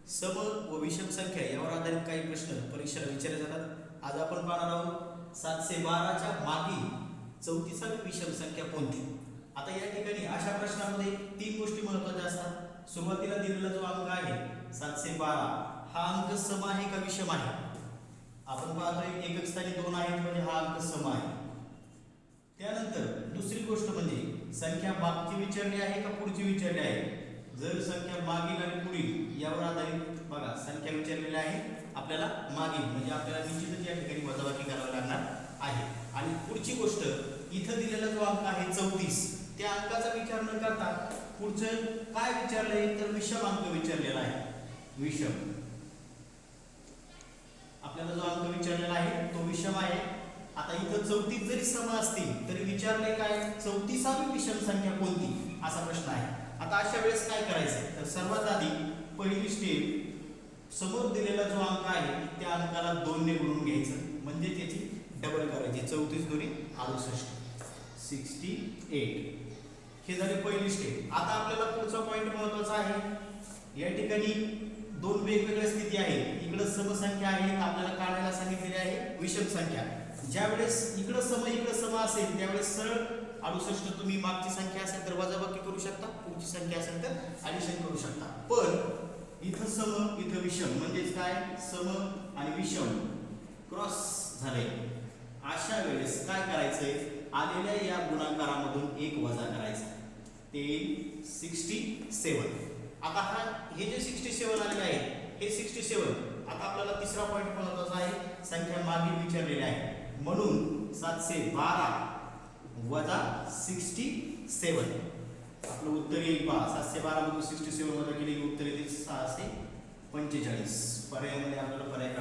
सम व विषम संख्या यावर आधारित काही प्रश्न परीक्षेला विचारले जातात। आज आपण पाहणार आहोत 712च्या मागील 34वी विषम संख्या कोणती। आता या ठिकाणी अशा प्रश्नामध्ये तीन गोष्टी महत्त्वाच्या असतात। सुरुवातीला दिलेला जो अंक आहे 712 हा अंक सम आहे का विषम आहे। आपण पाहतोय एकक स्थानी 2 आहेत म्हणजे हा अंक सम आहे। त्यानंतर दुसरी गोष्ट म्हणजे संख्या मागची विचारली आहे का पुढची विचारली आहे। जर संख्या मागील आणि पुढील यावर आधारित बघा संख्या विचारलेली आहे आपल्याला मागील म्हणजे आपल्याला निश्चितच या ठिकाणी वजाबाकी करावी लागणार आहे। आणि पुढची गोष्ट इथं दिलेला जो अंक आहे 34 त्या अंकाचा विचार न करता पुढचं काय विचारलंय तर विषम अंक विचारलेला आहे। विषम आपल्याला जो अंक विचारलेला आहे तो विषम आहे। आता इथं 34 जरी सम असतील तरी विचारले काय 34वी विषम संख्या कोणती असा प्रश्न आहे। आता अशा वेळेस काय करायचं तर सर्वात आधी पहिली स्टेप समोर दिलेला जो अंक आहे त्या अंकाला 2 ने गुणून घ्यायचं म्हणजे त्याची डबल करायची 34 दुनी 68 68 हे झाले पहिली स्टेप। आता आपल्याला पुढचा पॉइंट महत्त्वाचा आहे। या ठिकाणी दोन वेगवेगळ्या स्थिती आहेत। इकडे सम संख्या आहे आपल्याला काढायला सांगितलेली आहे विषम संख्या। ज्या वेळेस इकडे सम असेल त्यावेळेस सरळ 68 तुम्ही मागची संख्या असेल तर वजाबाकी करू शकता, पुढची संख्या असेल तर ॲडिशन करू शकता। पण इथं सम इथं विषम म्हणजेच काय सम आणि विषम क्रॉस झाले। अशा वेळेस काय करायचंय आलेल्या या गुणाकारामधून 1 वजा करायचा ते 67। आता हे जे 67 आलेले आहे हे 67 आता आपल्याला तिसरा पॉइंट महत्त्वाचा आहे संख्या मागील विचारलेली आहे म्हणून 712 वजा 67 आपलं उत्तर येईल पहा 712 मधून 67 वजा केले की उत्तर येईल 645। पर्यायामध्ये आपल्याला पर्याय